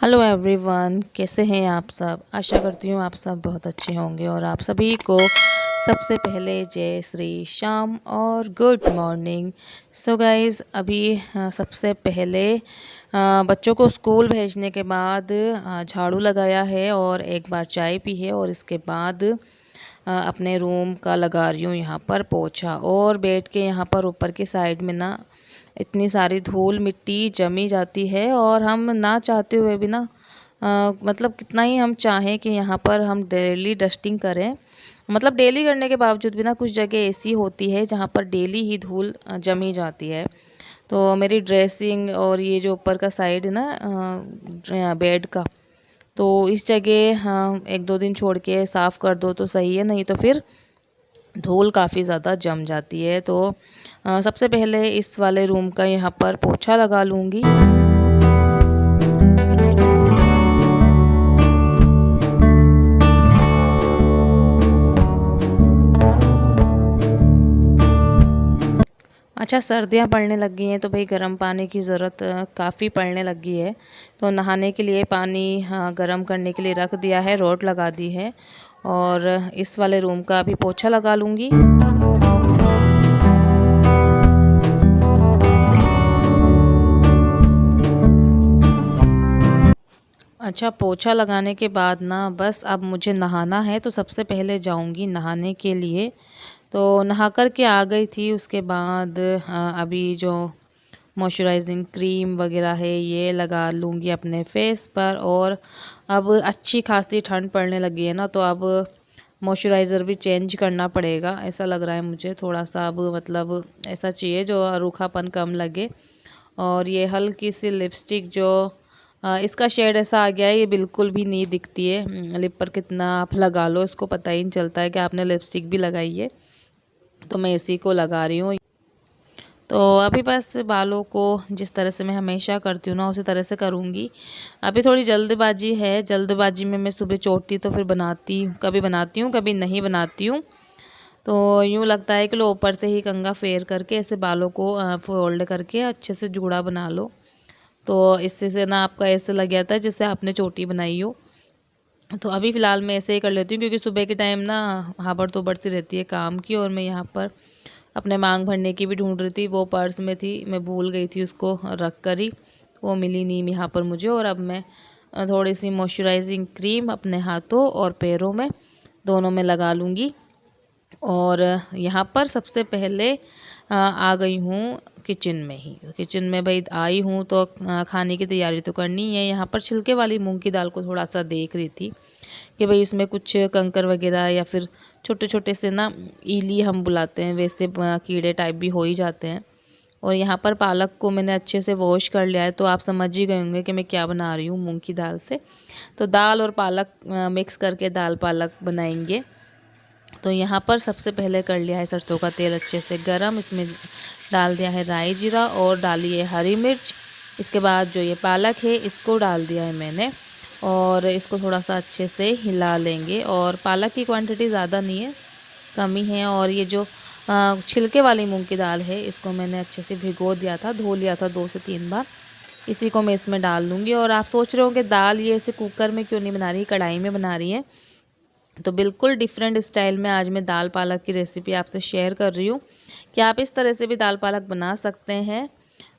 Hello everyone, कैसे हैं आप सब। आशा करती हूँ आप सब बहुत अच्छे होंगे और आप सभी को सबसे पहले जय श्री श्याम और गुड मॉर्निंग। सो गाइज़, अभी सबसे पहले बच्चों को स्कूल भेजने के बाद झाड़ू लगाया है और एक बार चाय पी है और इसके बाद अपने रूम का लगा रही हूँ यहाँ पर पोछा। और बैठ के यहाँ पर ऊपर की साइड में ना इतनी सारी धूल मिट्टी जमी जाती है और हम ना चाहते हुए भी ना मतलब कितना ही हम चाहें कि यहाँ पर हम डेली डस्टिंग करें, मतलब डेली करने के बावजूद भी ना कुछ जगह ऐसी होती है जहाँ पर डेली ही धूल जमी जाती है। तो मेरी ड्रेसिंग और ये जो ऊपर का साइड है ना बेड का, तो इस जगह हाँ एक दो दिन छोड़ के साफ़ कर दो तो सही है, नहीं तो फिर धूल काफ़ी ज़्यादा जम जाती है। तो सबसे पहले इस वाले रूम का यहाँ पर पोछा लगा लूँगी। अच्छा, सर्दियाँ पड़ने लगी हैं तो भाई गर्म पानी की ज़रूरत काफ़ी पड़ने लगी है। तो नहाने के लिए पानी गर्म करने के लिए रख दिया है, रॉड लगा दी है और इस वाले रूम का अभी पोछा लगा लूँगी। अच्छा, पोछा लगाने के बाद ना बस अब मुझे नहाना है, तो सबसे पहले जाऊँगी नहाने के लिए। तो नहा कर के आ गई थी, उसके बाद अभी जो मॉइस्चराइजिंग क्रीम वगैरह है ये लगा लूँगी अपने फेस पर। और अब अच्छी खासी ठंड पड़ने लगी है ना, तो अब मॉइस्चराइज़र भी चेंज करना पड़ेगा, ऐसा लग रहा है मुझे थोड़ा सा। अब मतलब ऐसा चाहिए जो रूखापन कम लगे। और ये हल्की सी लिपस्टिक जो इसका शेड ऐसा आ गया है, ये बिल्कुल भी नहीं दिखती है। लिप पर कितना आप लगा लो इसको पता ही नहीं चलता है कि आपने लिपस्टिक भी लगाई है। तो मैं इसी को लगा रही हूँ। तो अभी बस बालों को जिस तरह से मैं हमेशा करती हूँ ना उसी तरह से करूँगी। अभी थोड़ी जल्दबाजी है, जल्दबाजी में मैं सुबह चोटी तो फिर कभी बनाती हूँ कभी नहीं बनाती हूँ। तो यूँ लगता है कि लो ऊपर से ही कंघा फेर करके ऐसे बालों को फोल्ड करके अच्छे से जूड़ा बना लो। तो इससे से ना आपका ऐसे लग जाता है जैसे आपने चोटी बनाई हो। तो अभी फ़िलहाल मैं ऐसे ही कर लेती हूँ क्योंकि सुबह के टाइम ना हाबड़ तोबड़ सी रहती है काम की। और मैं यहाँ पर अपने मांग भरने की भी ढूंढ रही थी, वो पर्स में थी, मैं भूल गई थी उसको रख कर ही, वो मिली नहीं यहाँ पर मुझे। और अब मैं थोड़ी सी मॉइस्चराइजिंग क्रीम अपने हाथों और पैरों में दोनों में लगा लूँगी। और यहाँ पर सबसे पहले आ गई हूँ किचन में ही। किचन में भाई आई हूँ तो खाने की तैयारी तो करनी है। यहाँ पर छिलके वाली मूंग की दाल को थोड़ा सा देख रही थी कि भाई इसमें कुछ कंकर वगैरह या फिर छोटे छोटे से ना ईली हम बुलाते हैं वैसे कीड़े टाइप भी हो ही जाते हैं। और यहाँ पर पालक को मैंने अच्छे से वॉश कर लिया है, तो आप समझ ही गए होंगे कि मैं क्या बना रही हूँ मूंग की दाल से। तो दाल और पालक मिक्स करके दाल पालक बनाएंगे। तो यहाँ पर सबसे पहले कर लिया है सरसों का तेल अच्छे से गरम, इसमें डाल दिया है राई जीरा और डाली है हरी मिर्च। इसके बाद जो ये पालक है इसको डाल दिया है मैंने और इसको थोड़ा सा अच्छे से हिला लेंगे। और पालक की क्वांटिटी ज़्यादा नहीं है, कम ही है। और ये जो छिलके वाली मूंग की दाल है इसको मैंने अच्छे से भिगो दिया था, धो लिया था 2 से 3 बार। इसी को मैं इसमें डाल दूँगी। और आप सोच रहे होंगे दाल ये ऐसे कुकर में क्यों नहीं बना रही, कढ़ाई में बना रही है। तो बिल्कुल डिफरेंट स्टाइल में आज मैं दाल पालक की रेसिपी आपसे शेयर कर रही हूँ कि आप इस तरह से भी दाल पालक बना सकते हैं।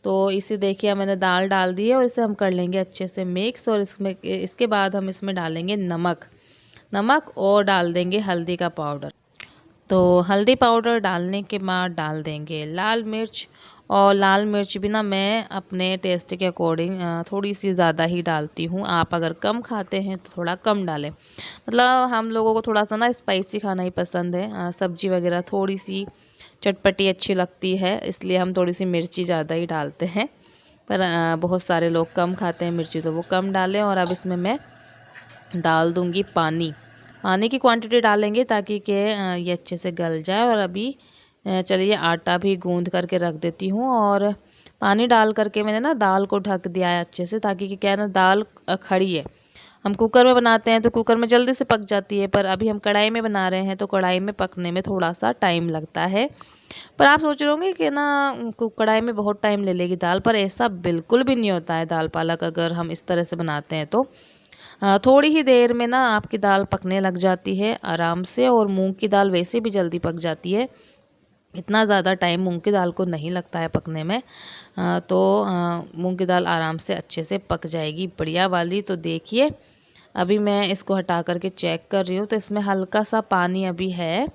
तो इसे देखिए मैंने दाल डाल दी है और इसे हम कर लेंगे अच्छे से मिक्स। और इसके बाद हम इसमें डालेंगे नमक और डाल देंगे हल्दी का पाउडर। तो हल्दी पाउडर डालने के बाद डाल देंगे लाल मिर्च। और लाल मिर्च भी ना मैं अपने टेस्ट के अकॉर्डिंग थोड़ी सी ज़्यादा ही डालती हूँ। आप अगर कम खाते हैं तो थोड़ा कम डालें, मतलब हम लोगों को थोड़ा सा ना स्पाइसी खाना ही पसंद है। सब्जी वगैरह थोड़ी सी चटपटी अच्छी लगती है, इसलिए हम थोड़ी सी मिर्ची ज़्यादा ही डालते हैं। पर बहुत सारे लोग कम खाते हैं मिर्ची, तो वो कम डालें। और अब इसमें मैं डाल दूँगी पानी। पानी की क्वांटिटी डालेंगे ताकि कि ये अच्छे से गल जाए। और अभी चलिए आटा भी गूंद करके रख देती हूँ। और पानी डाल करके मैंने ना दाल को ढक दिया है अच्छे से, ताकि कि क्या है ना दाल खड़ी है, हम कुकर में बनाते हैं तो कुकर में जल्दी से पक जाती है, पर अभी हम कढ़ाई में बना रहे हैं तो कढ़ाई में पकने में थोड़ा सा टाइम लगता है। पर आप सोच रहे होंगे कि ना कढ़ाई में बहुत टाइम ले लेगी दाल, पर ऐसा बिल्कुल भी नहीं होता है। दाल पालक अगर हम इस तरह से बनाते हैं तो थोड़ी ही देर में ना आपकी दाल पकने लग जाती है आराम से, और मूंग की दाल वैसे भी जल्दी पक जाती है। इतना ज़्यादा टाइम मूंग की दाल को नहीं लगता है पकने में। तो मूंग की दाल आराम से अच्छे से पक जाएगी बढ़िया वाली। तो देखिए अभी मैं इसको हटा करके चेक कर रही हूँ तो इसमें हल्का सा पानी अभी है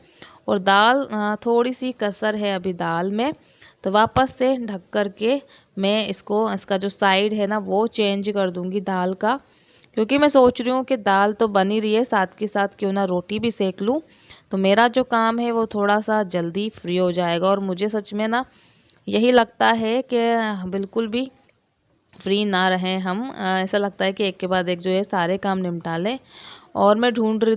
और दाल थोड़ी सी कसर है अभी दाल में। तो वापस से ढक कर के मैं इसका जो साइड है ना वो चेंज कर दूँगी दाल का, क्योंकि मैं सोच रही हूँ कि दाल तो बनी रही है, साथ के साथ क्यों ना रोटी भी सेक लूँ, तो मेरा जो काम है वो थोड़ा सा जल्दी फ्री हो जाएगा। और मुझे सच में ना यही लगता है कि बिल्कुल भी फ्री ना रहें हम। ऐसा लगता है कि एक के बाद एक जो है सारे काम निपटा लें। और मैं ढूंढ रही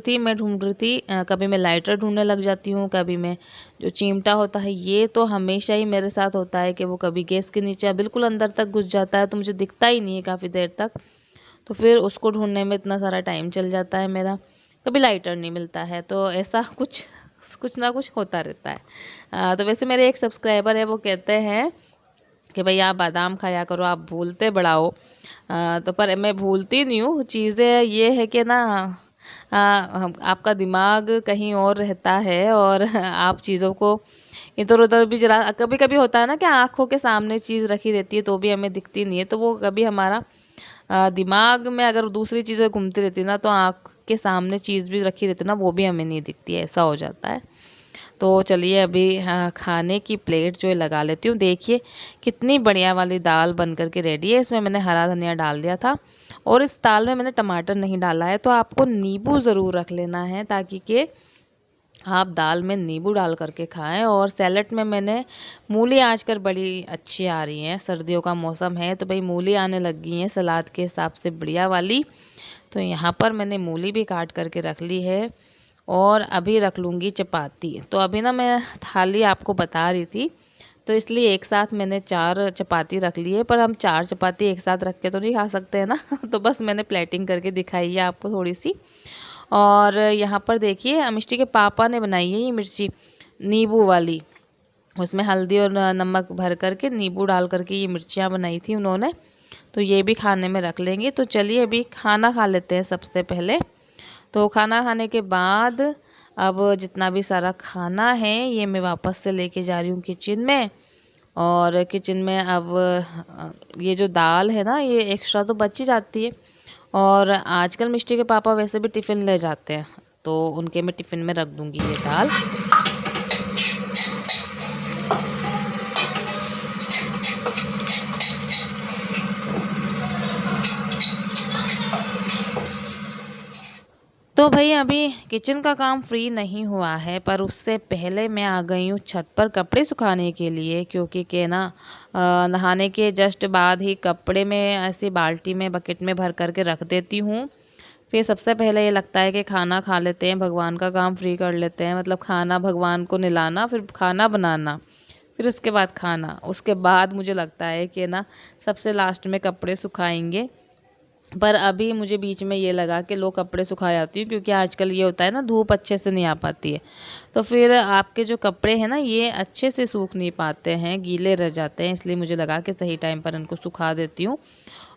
थी कभी मैं लाइटर ढूंढने लग जाती हूँ, कभी मैं जो चिमटा होता है ये तो हमेशा ही मेरे साथ होता है कि वो कभी गैस के नीचे बिल्कुल अंदर तक घुस जाता है तो मुझे दिखता ही नहीं है काफ़ी देर तक। तो फिर उसको ढूंढने में इतना सारा टाइम चल जाता है मेरा, कभी लाइटर नहीं मिलता है। तो ऐसा कुछ कुछ ना कुछ होता रहता है। तो वैसे मेरे एक सब्सक्राइबर है वो कहते हैं कि भाई आप बादाम खाया करो, आप भूलते बड़ा हो। तो पर मैं भूलती नहीं हूँ चीज़ें, ये है कि ना आपका दिमाग कहीं और रहता है और आप चीज़ों को इधर उधर भी जरा कभी कभी होता है ना कि आंखों के सामने चीज़ रखी रहती है तो भी हमें दिखती नहीं है। तो वो कभी हमारा दिमाग में अगर दूसरी चीज़ें घूमती रहती है ना तो आँख के सामने चीज़ भी रखी रहती है ना वो भी हमें नहीं दिखती है, ऐसा हो जाता है। तो चलिए अभी खाने की प्लेट जो है लगा लेती हूँ। देखिए कितनी बढ़िया वाली दाल बन करके रेडी है। इसमें मैंने हरा धनिया डाल दिया था और इस दाल में मैंने टमाटर नहीं डाला है, तो आपको नींबू ज़रूर रख लेना है ताकि कि आप दाल में नींबू डाल करके खाएं। और सैलेड में मैंने मूली आजकल बड़ी अच्छी आ रही हैं, सर्दियों का मौसम है तो भाई मूली आने लग गई हैं सलाद के हिसाब से बढ़िया वाली। तो यहाँ पर मैंने मूली भी काट करके रख ली है और अभी रख लूँगी चपाती। तो अभी ना मैं थाली आपको बता रही थी तो इसलिए एक साथ मैंने 4 चपाती रख ली है, पर हम 4 चपाती एक साथ रख के तो नहीं खा सकते हैं ना तो बस मैंने प्लेटिंग करके दिखाई है आपको थोड़ी सी। और यहाँ पर देखिए मिष्टी के पापा ने बनाई है ये मिर्ची नींबू वाली, उसमें हल्दी और नमक भर करके नींबू डाल करके ये मिर्चियाँ बनाई थी उन्होंने। तो ये भी खाने में रख लेंगे। तो चलिए अभी खाना खा लेते हैं सबसे पहले। तो खाना खाने के बाद अब जितना भी सारा खाना है ये मैं वापस से लेके जा रही हूँ किचन में। और किचन में अब ये जो दाल है ना ये एक्स्ट्रा तो बच ही जाती है, और आजकल मिष्टी के पापा वैसे भी टिफ़िन ले जाते हैं तो उनके मैं टिफ़िन में रख दूँगी ये दाल। तो भाई अभी किचन का काम फ्री नहीं हुआ है, पर उससे पहले मैं आ गई हूँ छत पर कपड़े सुखाने के लिए, क्योंकि के ना नहाने के जस्ट बाद ही कपड़े में ऐसी बाल्टी में बकेट में भर करके रख देती हूँ। फिर सबसे पहले ये लगता है कि खाना खा लेते हैं, भगवान का काम फ्री कर लेते हैं, मतलब खाना भगवान को निलाना, फिर खाना बनाना, फिर उसके बाद खाना, उसके बाद मुझे लगता है कि ना सबसे लास्ट में कपड़े सुखाएंगे। पर अभी मुझे बीच में ये लगा कि लो कपड़े सुखा आती हूँ, क्योंकि आजकल ये होता है ना धूप अच्छे से नहीं आ पाती है तो फिर आपके जो कपड़े हैं ना ये अच्छे से सूख नहीं पाते हैं, गीले रह जाते हैं, इसलिए मुझे लगा कि सही टाइम पर इनको सुखा देती हूँ।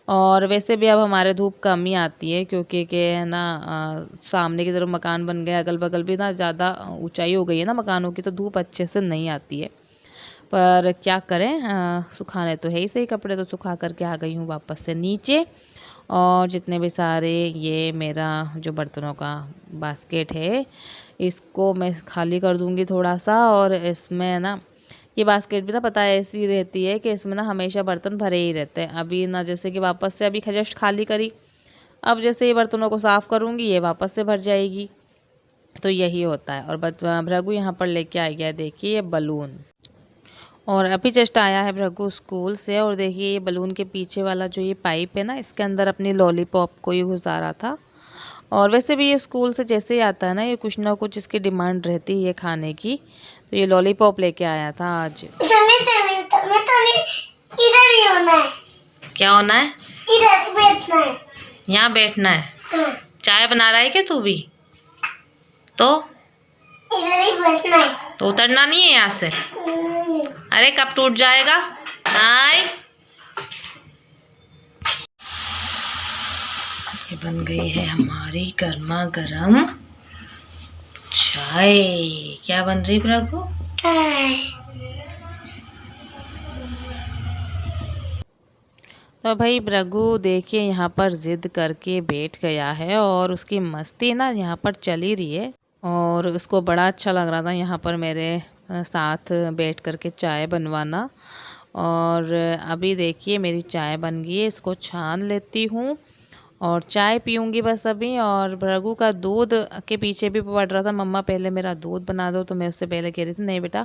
और वैसे भी अब हमारे धूप कम ही आती है, क्योंकि के है ना सामने की तरफ मकान बन गए, अगल बगल भी ना ज़्यादा ऊंचाई हो गई है ना मकानों की, तो धूप अच्छे से नहीं आती है। पर क्या करें, सुखाने तो है ही सही कपड़े। तो सुखा करके आ गई हूँ वापस से नीचे। और जितने भी सारे ये मेरा जो बर्तनों का बास्केट है इसको मैं खाली कर दूंगी थोड़ा सा। और इसमें ना ये बास्केट भी ना पता है ऐसी रहती है कि इसमें ना हमेशा बर्तन भरे ही रहते हैं। अभी ना जैसे कि वापस से अभी जस्ट खाली करी, अब जैसे ये बर्तनों को साफ़ करूँगी ये वापस से भर जाएगी, तो यही होता है। और भृगु यहाँ पर लेके आ गया देखिए ये बलून, और अभी जस्ट आया है भृगु स्कूल से। और देखिए ये बलून के पीछे वाला जो ये पाइप है ना इसके अंदर अपनी लॉलीपॉप को ये घुसा रहा था। और वैसे भी ये स्कूल से जैसे ही आता है ना ये कुछ ना कुछ इसकी डिमांड रहती है खाने की, तो ये लॉलीपॉप लेके आया था आज। इधर ही होना है। क्या होना है? इधर बैठना है। यहाँ बैठना है। चाय बना रहा है क्या तू भी? तो उतरना नहीं है यहाँ से। अरे कब टूट जाएगा? नहीं, ये बन गई है हमारी गर्मा गर्म चाय। क्या बन रही प्रभु? तो भाई भृगु देखिए यहाँ पर जिद करके बैठ गया है और उसकी मस्ती ना यहाँ पर चल ही रही है और उसको बड़ा अच्छा लग रहा था यहाँ पर मेरे साथ बैठ करके चाय बनवाना। और अभी देखिए मेरी चाय बन गई है, इसको छान लेती हूँ और चाय पीऊँगी बस अभी। और भृगु का दूध के पीछे भी पड़ रहा था, मम्मा पहले मेरा दूध बना दो। तो मैं उससे पहले कह रही थी नहीं बेटा,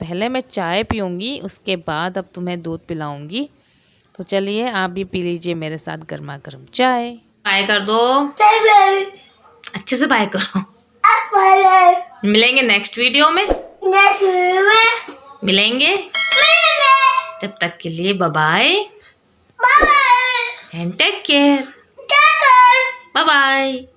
पहले मैं चाय पीऊँगी उसके बाद अब तुम्हें दूध पिलाऊँगी। तो चलिए आप भी पी लीजिए मेरे साथ गर्मा गर्म चाय। बाय कर दो, अच्छे से बाय करो। मिलेंगे नेक्स्ट वीडियो में, मिलेंगे। तब तक के लिए bye bye and take care. Bye bye.